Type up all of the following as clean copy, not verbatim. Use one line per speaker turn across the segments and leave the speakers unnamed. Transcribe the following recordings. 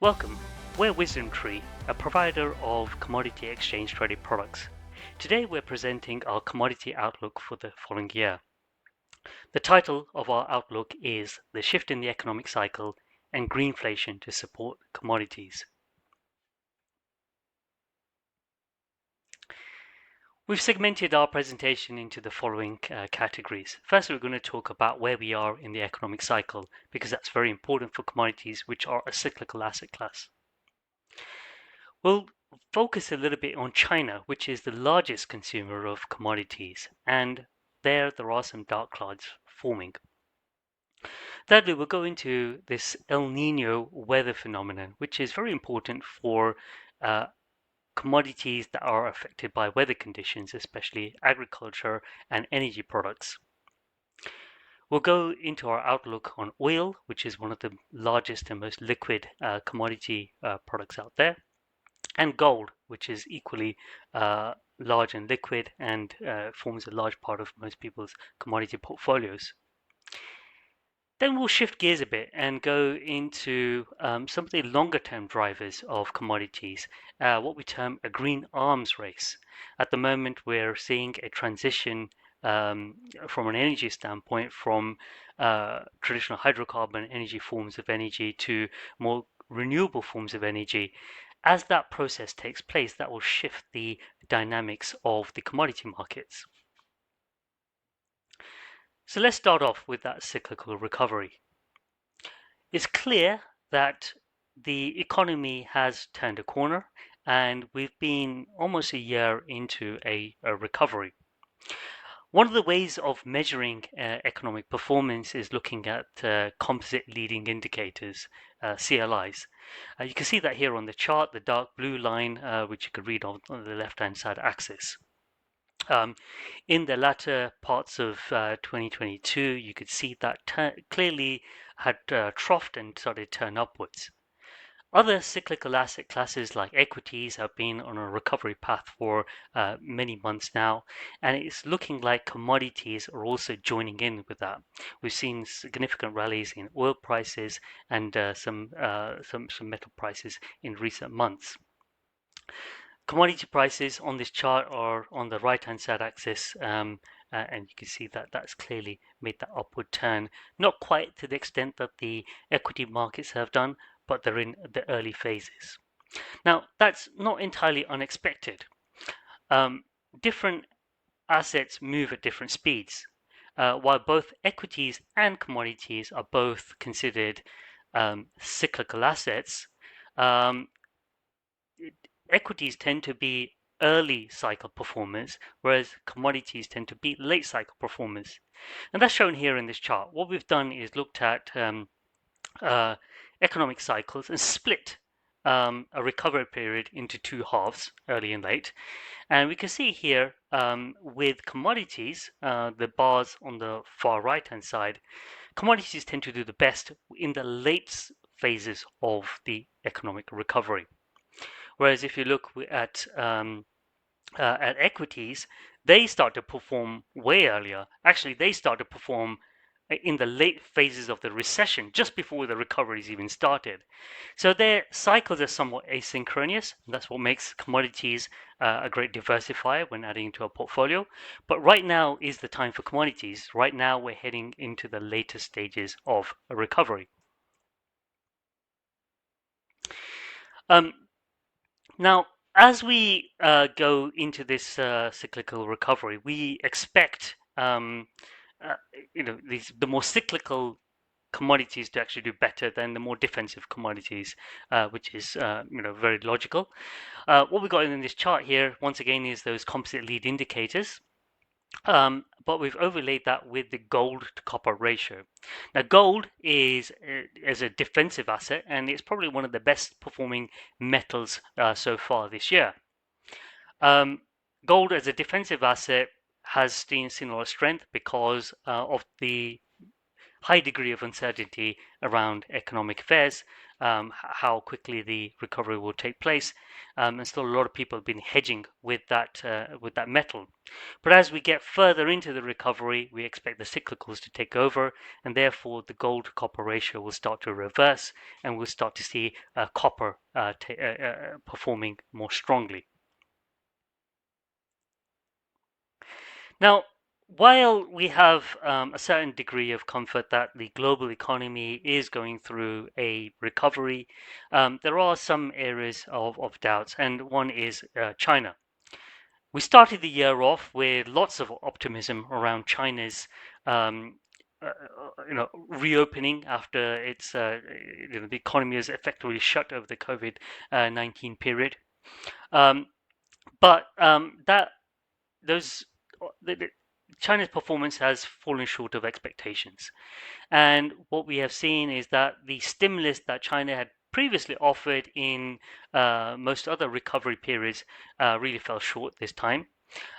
Welcome, we're WisdomTree, a provider of commodity exchange traded products. Today we're presenting our commodity outlook for the following year. The title of our outlook is The Shift in the Economic Cycle and Greenflation to Support Commodities. We've segmented our presentation into the following categories. First, we're going to talk about where we are in the economic cycle, because that's very important for commodities, which are a cyclical asset class. We'll focus a little bit on China, which is the largest consumer of commodities, and there are some dark clouds forming. Thirdly, we'll go into this El Niño weather phenomenon, which is very important for commodities that are affected by weather conditions, especially agriculture and energy products. We'll go into our outlook on oil, which is one of the largest and most liquid commodity products out there, and gold, which is equally large and liquid and forms a large part of most people's commodity portfolios. Then we'll shift gears a bit and go into some of the longer term drivers of commodities, what we term a green arms race. At the moment, we're seeing a transition from an energy standpoint from traditional hydrocarbon energy forms of energy to more renewable forms of energy. As that process takes place, that will shift the dynamics of the commodity markets. So let's start off with that cyclical recovery. It's clear that the economy has turned a corner and we've been almost a year into a recovery. One of the ways of measuring economic performance is looking at composite leading indicators, CLIs. You can see that here on the chart, the dark blue line, which you can read on the left-hand side axis. In the latter parts of 2022, you could see that clearly had troughed and started to turn upwards. Other cyclical asset classes like equities have been on a recovery path for many months now, and it's looking like commodities are also joining in with that. We've seen significant rallies in oil prices and some metal prices in recent months. Commodity prices on this chart are on the right-hand side axis, and you can see that that's clearly made that upward turn. Not quite to the extent that the equity markets have done, but they're in the early phases. Now, that's not entirely unexpected. Different assets move at different speeds. While both equities and commodities are both considered cyclical assets, equities tend to be early cycle performers, whereas commodities tend to be late cycle performers. And that's shown here in this chart. What we've done is looked at economic cycles and split a recovery period into two halves, early and late. And we can see here with commodities, the bars on the far right hand side, commodities tend to do the best in the late phases of the economic recovery. Whereas if you look at equities, they start to perform way earlier. Actually, they start to perform in the late phases of the recession, just before the recovery is even started. So their cycles are somewhat asynchronous. That's what makes commodities a great diversifier when adding to a portfolio. But right now is the time for commodities. Right now, we're heading into the later stages of a recovery. Now, as we go into this cyclical recovery, we expect the more cyclical commodities to actually do better than the more defensive commodities, which is very logical. What we got in this chart here, once again, is those composite lead indicators. But we've overlaid that with the gold to copper ratio. Now, gold is a defensive asset, and it's probably one of the best performing metals so far this year. Gold as a defensive asset has seen a lot of strength because of the high degree of uncertainty around economic affairs, how quickly the recovery will take place, and still a lot of people have been hedging with that metal. But as we get further into the recovery, we expect the cyclicals to take over, and therefore the gold to copper ratio will start to reverse, and we'll start to see copper performing more strongly. Now, while we have a certain degree of comfort that the global economy is going through a recovery, there are some areas of doubts, and one is China. We started the year off with lots of optimism around China's reopening after its the economy is effectively shut over the COVID-19 period. But that those China's performance has fallen short of expectations. And what we have seen is that the stimulus that China had previously offered in most other recovery periods really fell short this time.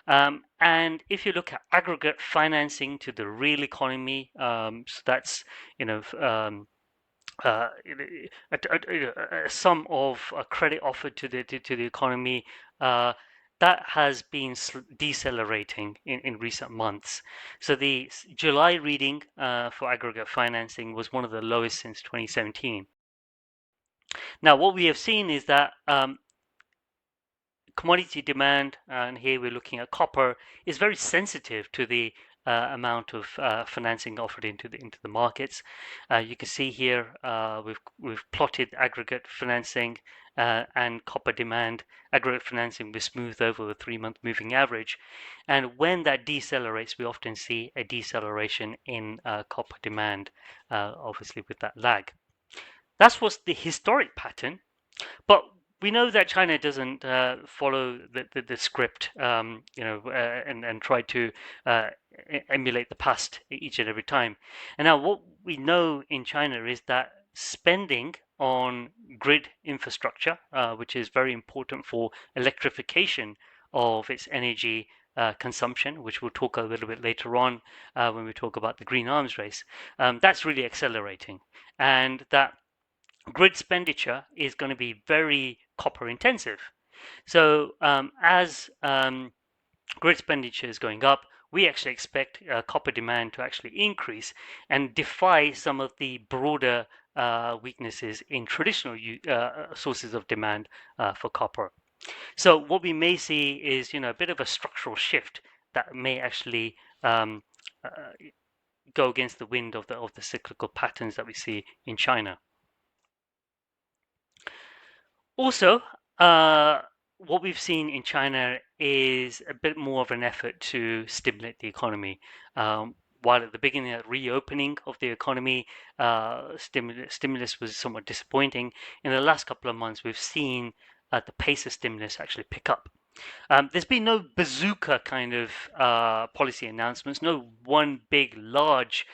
And if you look at aggregate financing to the real economy, so that's a sum of credit offered to the economy, that has been decelerating in recent months. So the July reading for aggregate financing was one of the lowest since 2017. Now, what we have seen is that commodity demand, and here we're looking at copper, is very sensitive to the amount of financing offered into the markets. You can see here we've plotted aggregate financing and copper demand. Aggregate financing was smoothed over the 3-month moving average, and when that decelerates, we often see a deceleration in copper demand, obviously with that lag. That's what's the historic pattern, but we know that China doesn't follow the script, and try to emulate the past each and every time. And now, what we know in China is that spending on grid infrastructure, which is very important for electrification of its energy consumption, which we'll talk a little bit later on when we talk about the green arms race, that's really accelerating, and that grid expenditure is going to be very copper intensive. So as grid expenditure is going up, we actually expect copper demand to actually increase and defy some of the broader weaknesses in traditional sources of demand for copper. So what we may see is a bit of a structural shift that may actually go against the wind of the cyclical patterns that we see in China. Also, what we've seen in China is a bit more of an effort to stimulate the economy. While at the beginning of the reopening of the economy, stimulus was somewhat disappointing, in the last couple of months we've seen the pace of stimulus actually pick up. There's been no bazooka kind of policy announcements, no one big, large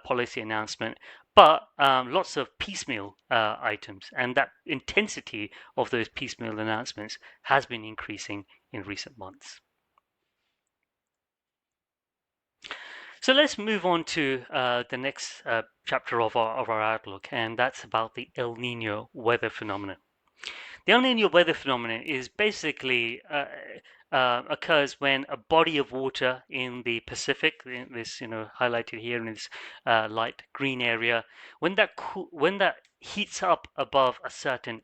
policy announcement, but lots of piecemeal items, and that intensity of those piecemeal announcements has been increasing in recent months. So let's move on to the next chapter of our outlook, and that's about the El Niño weather phenomenon. The El Niño weather phenomenon is basically occurs when a body of water in the Pacific, this highlighted here in this light green area, when that heats up above a certain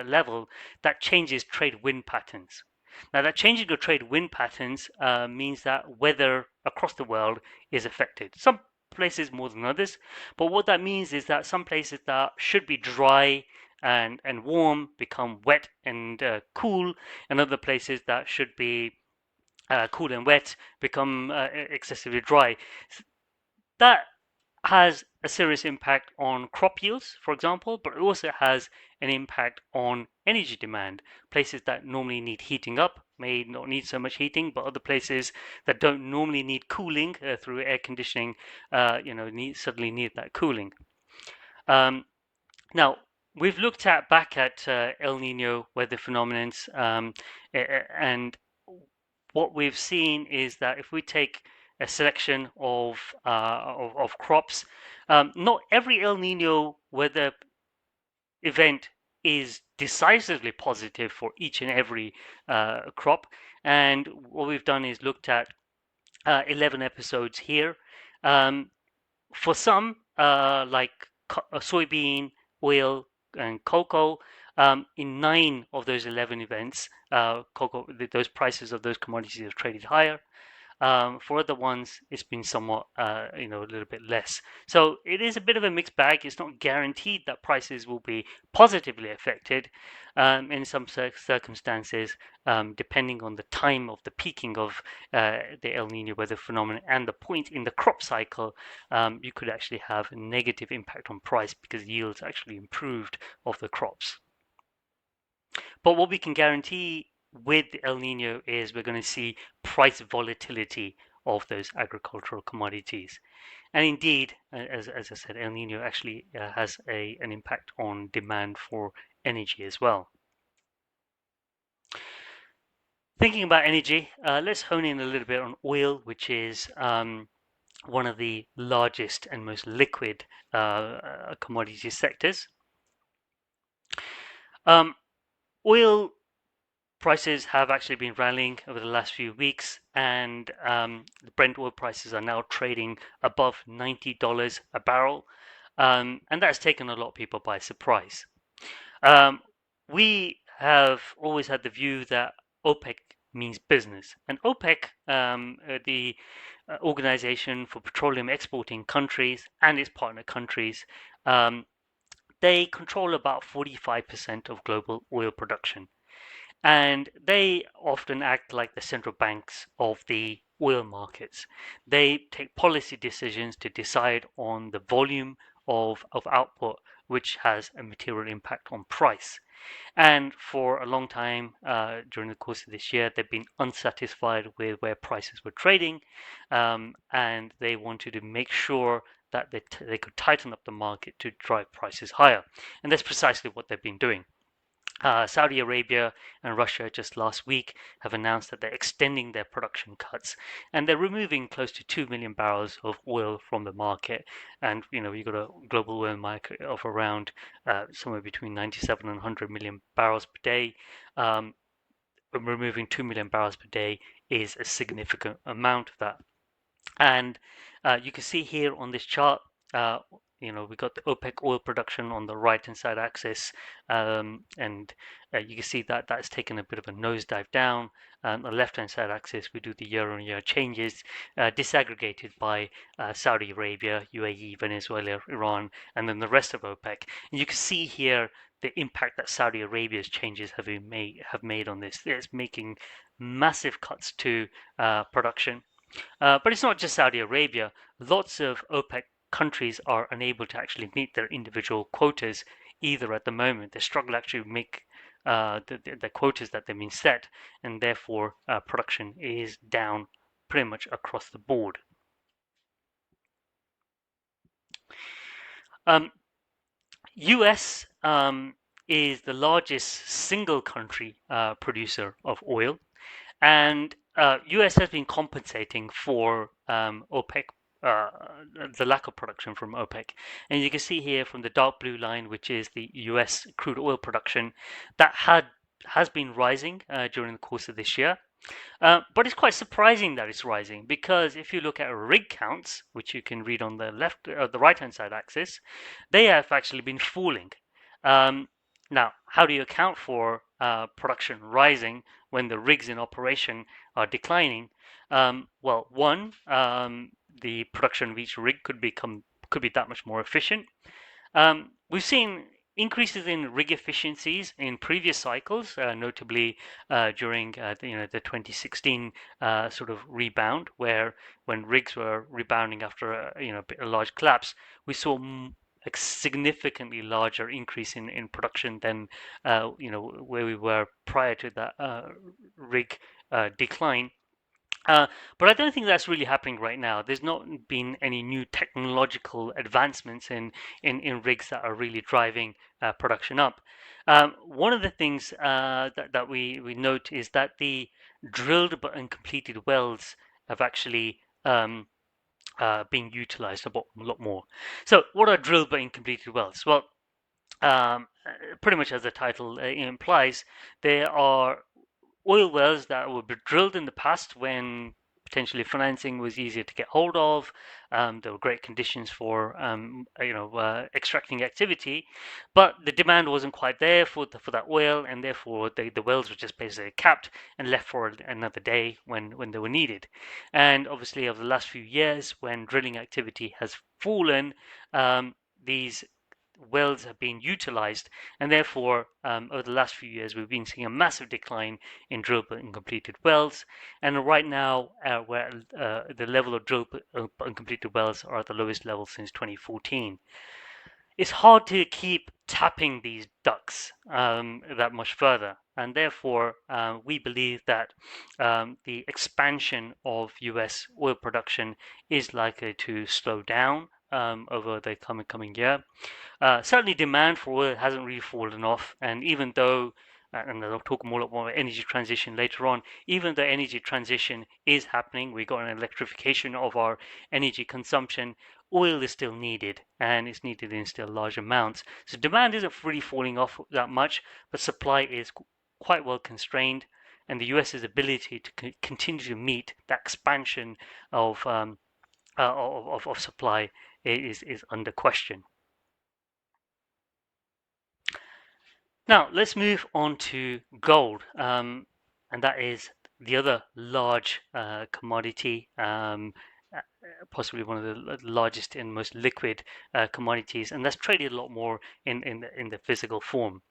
level, that changes trade wind patterns. Now, that changing of trade wind patterns means that weather across the world is affected. Some places more than others, but what that means is that some places that should be dry and warm become wet and cool, and other places that should be cool and wet become excessively dry. That has a serious impact on crop yields, for example, but it also has an impact on energy demand. Places that normally need heating up may not need so much heating, but other places that don't normally need cooling through air conditioning, suddenly need that cooling. Now, we've looked back at El Nino weather phenomena, and what we've seen is that if we take a selection of crops, not every El Nino weather event is decisively positive for each and every crop. And what we've done is looked at 11 episodes here. For some, like soybean, oil, and cocoa, in 9 of those 11 events, cocoa, those prices of those commodities have traded higher. For other ones, it's been somewhat, a little bit less. So it is a bit of a mixed bag. It's not guaranteed that prices will be positively affected in some circumstances, depending on the time of the peaking of the El Nino weather phenomenon and the point in the crop cycle. You could actually have a negative impact on price because yields actually improved of the crops. But what we can guarantee with the El Nino is we're going to see price volatility of those agricultural commodities. And indeed, as I said, El Nino actually has an impact on demand for energy as well. Thinking about energy, let's hone in a little bit on oil, which is one of the largest and most liquid commodity sectors. Oil prices have actually been rallying over the last few weeks, and the Brent oil prices are now trading above $90 a barrel, and that's taken a lot of people by surprise. We have always had the view that OPEC means business, and OPEC, the Organization for Petroleum Exporting Countries and its partner countries, they control about 45% of global oil production. And they often act like the central banks of the oil markets. They take policy decisions to decide on the volume of output, which has a material impact on price. And for a long time, during the course of this year, they've been unsatisfied with where prices were trading, and they wanted to make sure that they could tighten up the market to drive prices higher. And that's precisely what they've been doing. Saudi Arabia and Russia just last week have announced that they're extending their production cuts, and they're removing close to 2 million barrels of oil from the market. And you've got a global oil market of around somewhere between 97 and 100 million barrels per day. Removing 2 million barrels per day is a significant amount of that. And you can see here on this chart, we got the OPEC oil production on the right-hand side axis, and you can see that that's taken a bit of a nosedive down. On the left-hand side axis, we do the year-on-year changes, disaggregated by Saudi Arabia, UAE, Venezuela, Iran, and then the rest of OPEC. And you can see here the impact that Saudi Arabia's changes have made on this. It's making massive cuts to production. But it's not just Saudi Arabia. Lots of OPEC countries are unable to actually meet their individual quotas either at the moment. They struggle to actually make the quotas that they've been set, and therefore production is down pretty much across the board. US is the largest single country producer of oil, and US has been compensating for OPEC, the lack of production from OPEC. And you can see here from the dark blue line, which is the US crude oil production, that has been rising during the course of this year. But it's quite surprising that it's rising, because if you look at rig counts, which you can read on the left, the right-hand side axis, they have actually been falling. Now, how do you account for production rising when the rigs in operation are declining? Well, one, the production of each rig could be that much more efficient. We've seen increases in rig efficiencies in previous cycles, notably during the 2016 sort of rebound, where when rigs were rebounding after a large collapse, we saw a significantly larger increase in production than where we were prior to that rig decline. But I don't think that's really happening right now. There's not been any new technological advancements in rigs that are really driving production up. One of the things that we note is that the drilled but uncompleted wells have actually being utilized a lot more. So what are drilled but uncompleted wells? Well, pretty much as the title implies, there are oil wells that were drilled in the past when potentially financing was easier to get hold of. There were great conditions for extracting activity, but the demand wasn't quite there for that oil, and therefore the wells were just basically capped and left for another day when they were needed. And obviously, over the last few years, when drilling activity has fallen, these wells have been utilized, and therefore over the last few years we've been seeing a massive decline in drilled but uncompleted wells, and right now where the level of drilled but uncompleted wells are at the lowest level since 2014. It's hard to keep tapping these ducks that much further, and therefore we believe that the expansion of US oil production is likely to slow down over the coming year. Certainly, demand for oil hasn't really fallen off, and even though, and I'll talk more about energy transition later on, even though energy transition is happening, we've got an electrification of our energy consumption, oil is still needed, and it's needed in still large amounts. So demand isn't really falling off that much, but supply is quite well constrained, and the US's ability to continue to meet that expansion of supply is under question. Now, let's move on to gold, and that is the other large commodity, possibly one of the largest and most liquid commodities, and that's traded a lot more in the physical form.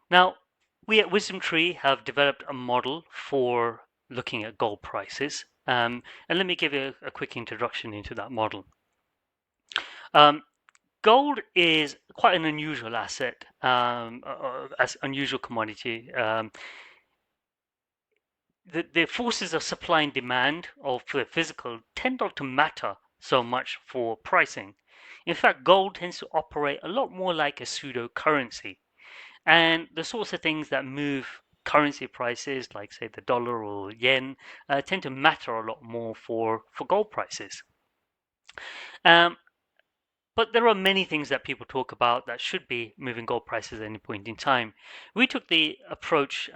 Now, we at WisdomTree have developed a model for looking at gold prices, and let me give you a quick introduction into that model. Gold is quite an unusual asset, as unusual commodity. The forces of supply and demand of the physical tend not to matter so much for pricing. In fact, gold tends to operate a lot more like a pseudo currency, and the sorts of things that move currency prices, like say the dollar or yen, tend to matter a lot more for gold prices. But there are many things that people talk about that should be moving gold prices at any point in time. We took the approach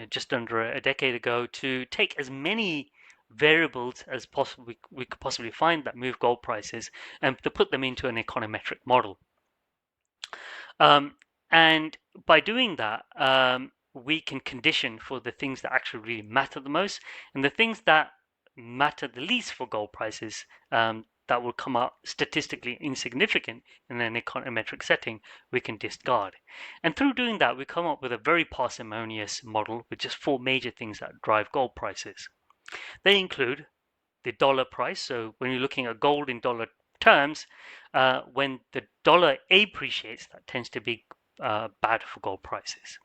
just under a decade ago to take as many variables as possible we could possibly find that move gold prices and to put them into an econometric model. And by doing that, we can condition for the things that actually really matter the most, and the things that matter the least for gold prices that will come out statistically insignificant in an econometric setting, we can discard. And through doing that, we come up with a very parsimonious model with just 4 major things that drive gold prices. They include the dollar price. So when you're looking at gold in dollar terms, when the dollar appreciates, that tends to be bad for gold prices.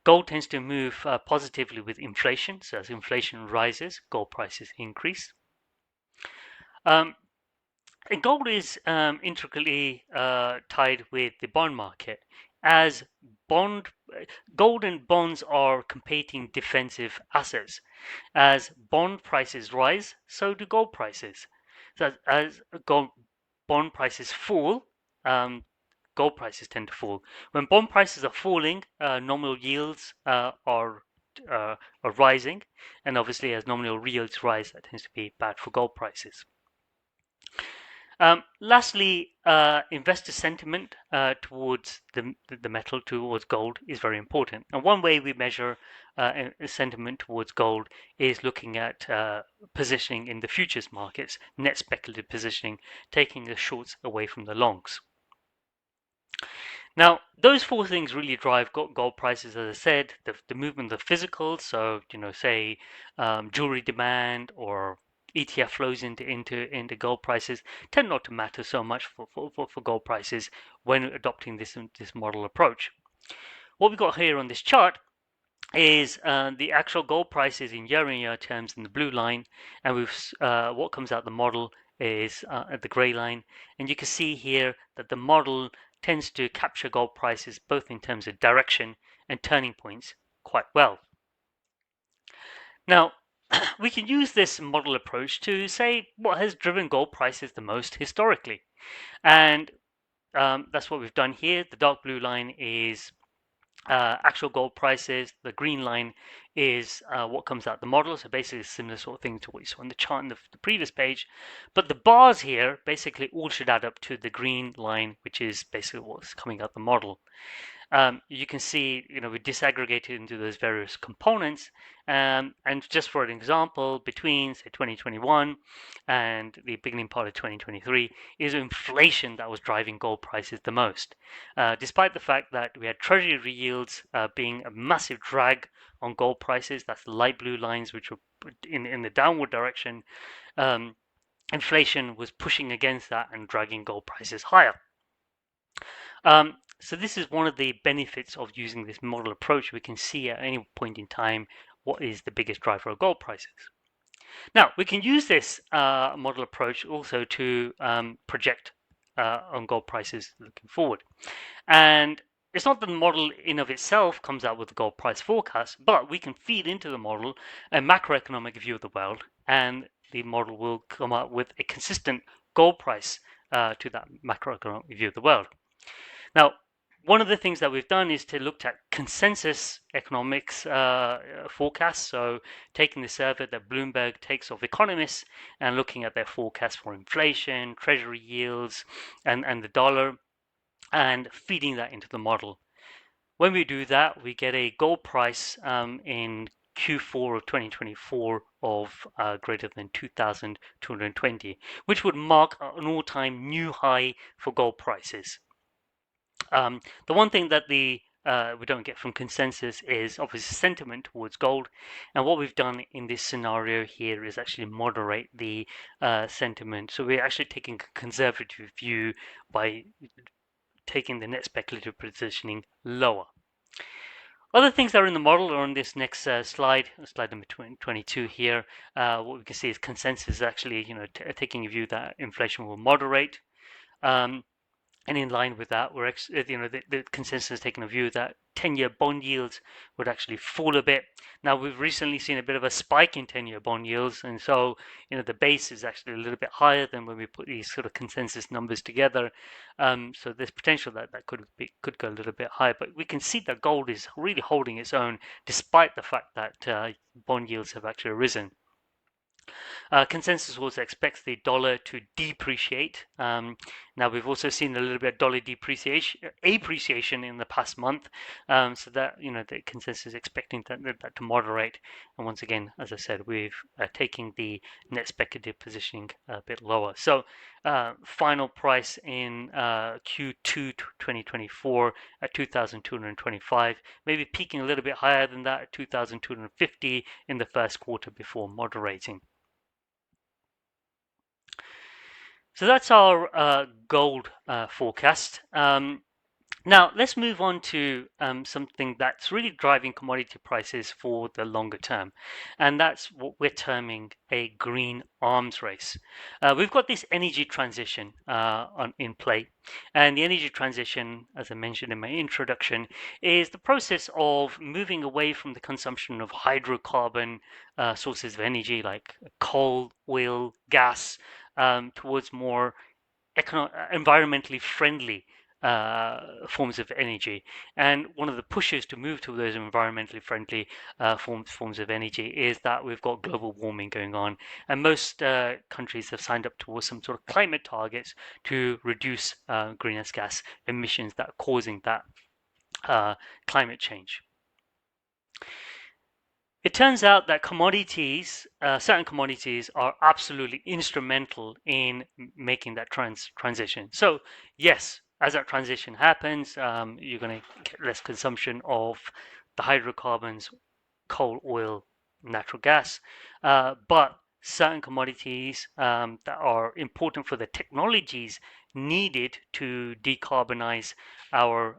Gold tends to move positively with inflation. So as inflation rises, gold prices increase. And gold is intricately tied with the bond market, as gold and bonds are competing defensive assets. As bond prices rise, so do gold prices. So as bond prices fall, gold prices tend to fall. When bond prices are falling, nominal yields are rising, and obviously as nominal yields rise, that tends to be bad for gold prices. Lastly, investor sentiment towards the metal, towards gold, is very important. And one way we measure sentiment towards gold is looking at positioning in the futures markets, net speculative positioning, taking the shorts away from the longs. Now, those 4 things really drive gold prices, as I said, the movement of the physical, so, say jewelry demand or ETF flows into gold prices tend not to matter so much for gold prices when adopting this model approach. What we've got here on this chart is the actual gold prices in year-on-year terms in the blue line, and what comes out the model is at the grey line, and you can see here that the model tends to capture gold prices both in terms of direction and turning points quite well. Now, we can use this model approach to say what has driven gold prices the most historically. And that's what we've done here. The dark blue line is actual gold prices. The green line is what comes out the model. So basically a similar sort of thing to what you saw on the chart in the previous page. But the bars here basically all should add up to the green line, which is basically what's coming out the model. You can see, we disaggregated into those various components. And just for an example, between say 2021 and the beginning part of 2023, is inflation that was driving gold prices the most. Despite the fact that we had treasury yields being a massive drag on gold prices, that's the light blue lines, which were in the downward direction. Inflation was pushing against that and dragging gold prices higher. So this is one of the benefits of using this model approach. We can see at any point in time what is the biggest driver of gold prices. Now, we can use this model approach also to project on gold prices looking forward. And it's not that the model in of itself comes out with a gold price forecast, but we can feed into the model a macroeconomic view of the world, and the model will come out with a consistent gold price to that macroeconomic view of the world. Now, one of the things that we've done is to look at consensus economics forecasts. So taking the survey that Bloomberg takes of economists and looking at their forecast for inflation, treasury yields, and the dollar, and feeding that into the model. When we do that, we get a gold price in Q4 of 2024 of greater than 2,220, which would mark an all-time new high for gold prices. The one thing that we don't get from consensus is obviously sentiment towards gold, and what we've done in this scenario here is actually moderate the sentiment. So we're actually taking a conservative view by taking the net speculative positioning lower. Other things that are in the model are on this next slide number 22 here. What we can see is consensus is actually, taking a view that inflation will moderate. And in line with that, we're the consensus is taking a view that 10-year bond yields would actually fall a bit. Now we've recently seen a bit of a spike in 10-year bond yields, and so the base is actually a little bit higher than when we put these sort of consensus numbers together. So there's potential that could go a little bit higher, but we can see that gold is really holding its own despite the fact that bond yields have actually risen. Consensus also expects the dollar to depreciate. Now we've also seen a little bit of dollar appreciation in the past month, so that the consensus is expecting that to moderate. And once again, as I said, we've taking the net speculative positioning a bit lower. So final price in Q2 2024 at 2,225, maybe peaking a little bit higher than that at 2,250 in the first quarter before moderating. So that's our gold forecast. Now let's move on to something that's really driving commodity prices for the longer term, and that's what we're terming a green arms race. We've got this energy transition in play, and the energy transition, as I mentioned in my introduction, is the process of moving away from the consumption of hydrocarbon sources of energy like coal, oil, gas, towards more environmentally friendly forms of energy. And one of the pushes to move to those environmentally friendly forms of energy is that we've got global warming going on, and most countries have signed up towards some sort of climate targets to reduce greenhouse gas emissions that are causing that climate change. It turns out that commodities, certain commodities, are absolutely instrumental in making that transition. So yes, as that transition happens, you're going to get less consumption of the hydrocarbons, coal, oil, natural gas, but certain commodities that are important for the technologies needed to decarbonize our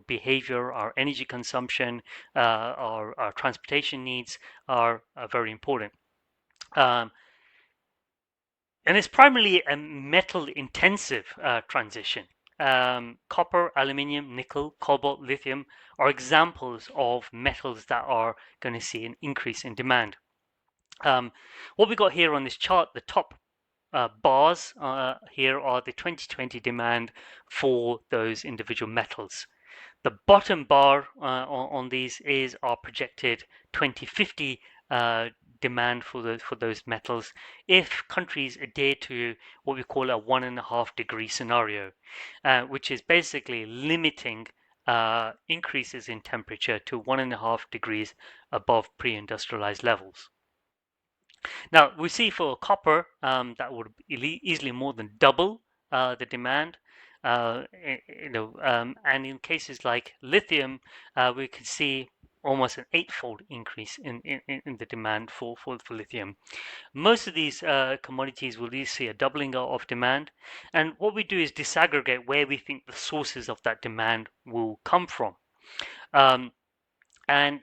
behavior, our energy consumption, our transportation needs are very important. And it's primarily a metal intensive transition. copper, aluminium, nickel, cobalt, lithium are examples of metals that are going to see an increase in demand. What we got here on this chart, the top bars here are the 2020 demand for those individual metals. The bottom bar on these is our projected 2050 demand for those metals if countries adhere to what we call a 1.5-degree scenario, which is basically limiting increases in temperature to 1.5 degrees above pre-industrialized levels. Now we see for copper that would easily more than double the demand. And in cases like lithium, we could see almost an 8-fold increase in the demand for lithium. Most of these commodities will see a doubling of demand, and what we do is disaggregate where we think the sources of that demand will come from. And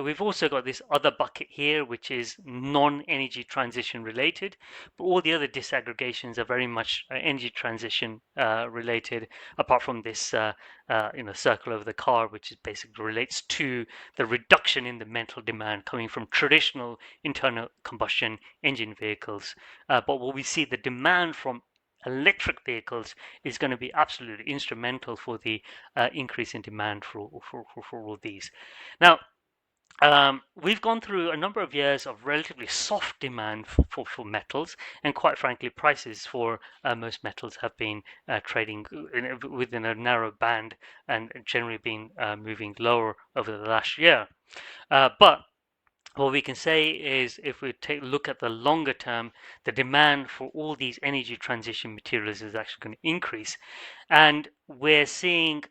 we've also got this other bucket here, which is non-energy transition related, but all the other disaggregations are very much energy transition related, apart from this circle over the car, which is basically relates to the reduction in the mental demand coming from traditional internal combustion engine vehicles. But what we see, the demand from electric vehicles is going to be absolutely instrumental for the increase in demand for all these. Now, we've gone through a number of years of relatively soft demand for metals, and quite frankly, prices for most metals have been trading within a narrow band and generally been moving lower over the last year. But what we can say is, if we take a look at the longer term, the demand for all these energy transition materials is actually going to increase. And we're seeing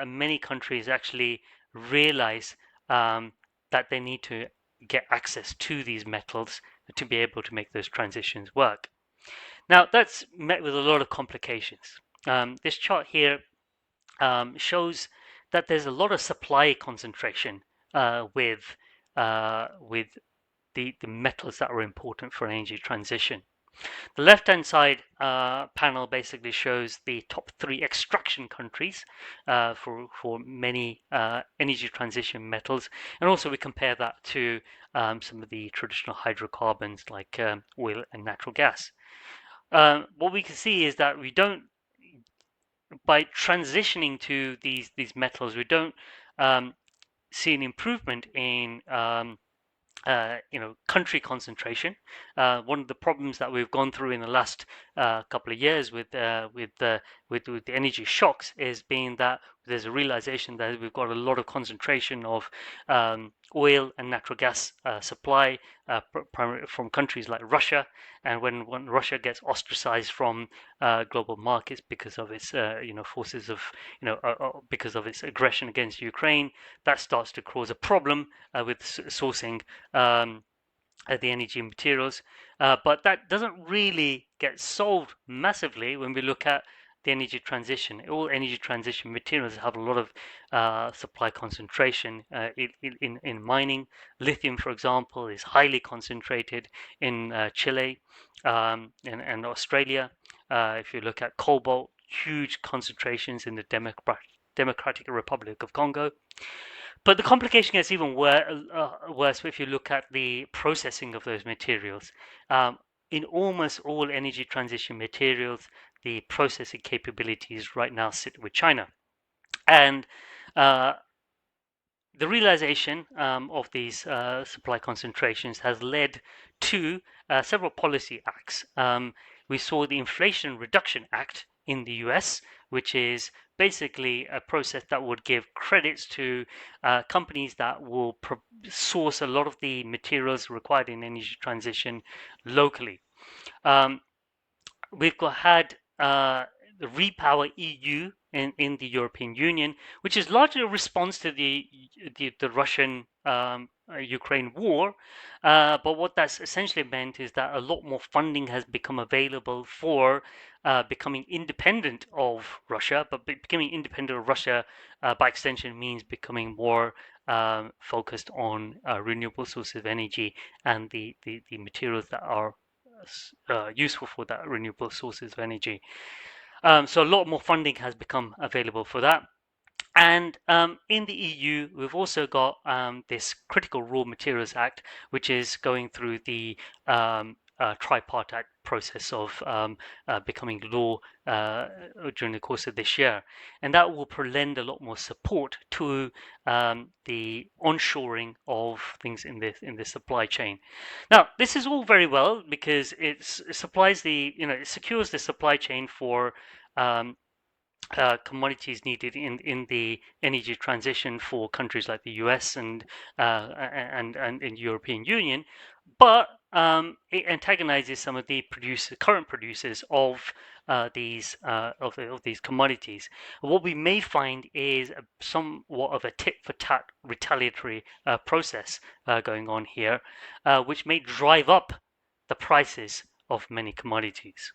many countries actually realize that they need to get access to these metals to be able to make those transitions work. Now, that's met with a lot of complications. This chart here shows that there's a lot of supply concentration with the metals that are important for energy transition. The left-hand side panel basically shows the top 3 extraction countries for many energy transition metals, and also we compare that to some of the traditional hydrocarbons like oil and natural gas. What we can see is that we don't, by transitioning to these metals, we don't see an improvement in country concentration. One of the problems that we've gone through in the last couple of years with the energy shocks is being that there's a realization that we've got a lot of concentration of oil and natural gas supply primarily from countries like Russia, and when Russia gets ostracized from global markets because of its forces of because of its aggression against Ukraine, that starts to cause a problem with sourcing the energy materials, but that doesn't really get solved massively when we look at the energy transition. All energy transition materials have a lot of supply concentration in mining. Lithium, for example, is highly concentrated in Chile and Australia. If you look at cobalt, huge concentrations in the Democratic Republic of Congo. But the complication gets even worse if you look at the processing of those materials. In almost all energy transition materials, the processing capabilities right now sit with China. And the realization of these supply concentrations has led to several policy acts. We saw the Inflation Reduction Act in the US, which is basically a process that would give credits to companies that will source a lot of the materials required in energy transition locally. We've had the Repower EU in the European Union, which is largely a response to the Russian Ukraine war. But what that's essentially meant is that a lot more funding has become available for becoming independent of Russia. But becoming independent of Russia, by extension, means becoming more focused on renewable sources of energy and the materials that are useful for that renewable sources of energy. So a lot more funding has become available for that. And in the EU, we've also got this Critical Raw Materials Act, which is going through the tripartite process of becoming law during the course of this year. And that will lend a lot more support to the onshoring of things in the supply chain. Now, this is all very well because it supplies it secures the supply chain for commodities needed in the energy transition for countries like the US and in European Union, but it antagonizes some of the current producers of these commodities. What we may find is somewhat of a tit for tat retaliatory process going on here, which may drive up the prices of many commodities.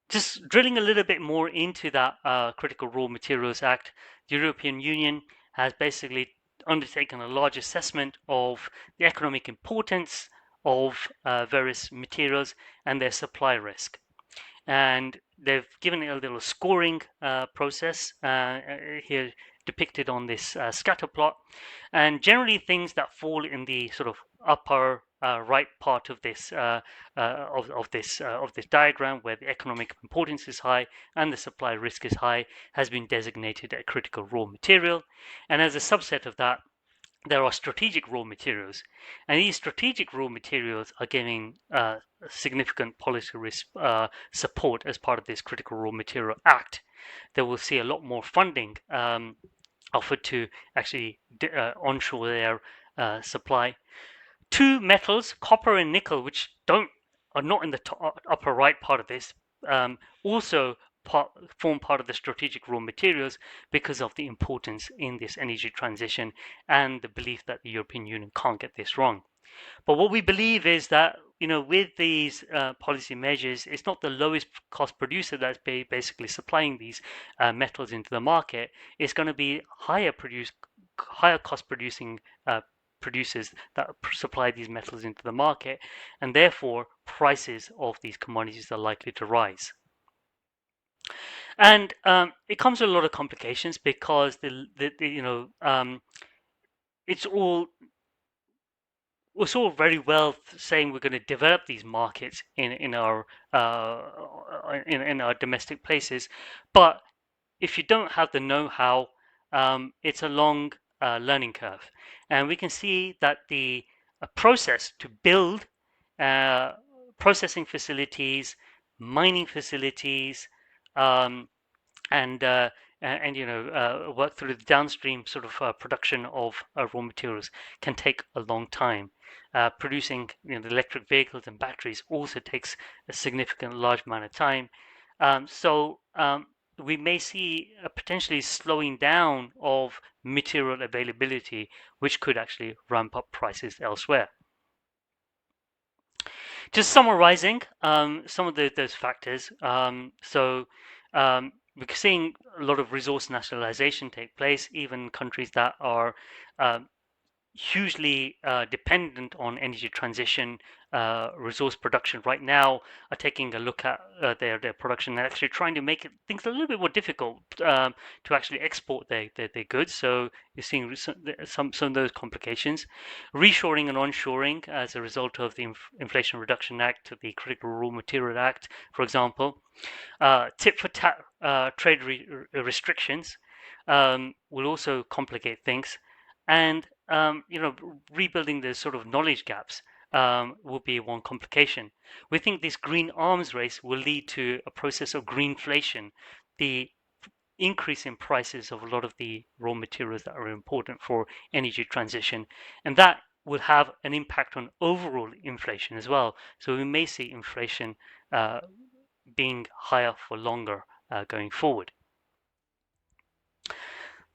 Just drilling a little bit more into that Critical Raw Materials Act, the European Union has basically undertaken a large assessment of the economic importance of various materials and their supply risk. And they've given it a little scoring process here depicted on this scatter plot. And generally things that fall in the sort of upper right part of this diagram, where the economic importance is high and the supply risk is high, has been designated a critical raw material. And as a subset of that, there are strategic raw materials, and these strategic raw materials are giving significant policy support as part of this Critical Raw Material Act. They will see a lot more funding offered to actually onshore their supply. Two metals, copper and nickel, which are not in the upper right part of this, also form part of the strategic raw materials because of the importance in this energy transition and the belief that the European Union can't get this wrong. But what we believe is that, with these policy measures, it's not the lowest cost producer that's basically supplying these metals into the market. It's going to be higher cost producing producers that supply these metals into the market, and therefore prices of these commodities are likely to rise. And it comes with a lot of complications because it's all very well saying we're going to develop these markets in our domestic places, but if you don't have the know-how, it's a long learning curve. And we can see that the process to build processing facilities, mining facilities, and work through the downstream sort of production of raw materials can take a long time. Producing the electric vehicles and batteries also takes a significant large amount of time. So we may see a potentially slowing down of material availability, which could actually ramp up prices elsewhere. Just summarizing some of those factors. We're seeing a lot of resource nationalization take place, even countries that are hugely dependent on energy transition resource production right now are taking a look at their production and actually trying to make things a little bit more difficult to actually export their goods. So you're seeing some of those complications. Reshoring and onshoring as a result of the Inflation Reduction Act, the Critical Raw Material Act, for example. Tit for tat trade restrictions will also complicate things. And rebuilding the sort of knowledge gaps will be one complication. We think this green arms race will lead to a process of greenflation, the increase in prices of a lot of the raw materials that are important for energy transition, and that will have an impact on overall inflation as well. So we may see inflation being higher for longer going forward.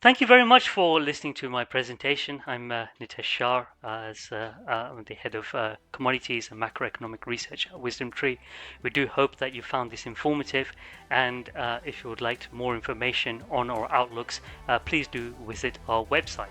Thank you very much for listening to my presentation. I'm Nitesh Shah, I'm the head of Commodities and Macroeconomic Research at WisdomTree. We do hope that you found this informative, and if you would like more information on our outlooks, please do visit our website.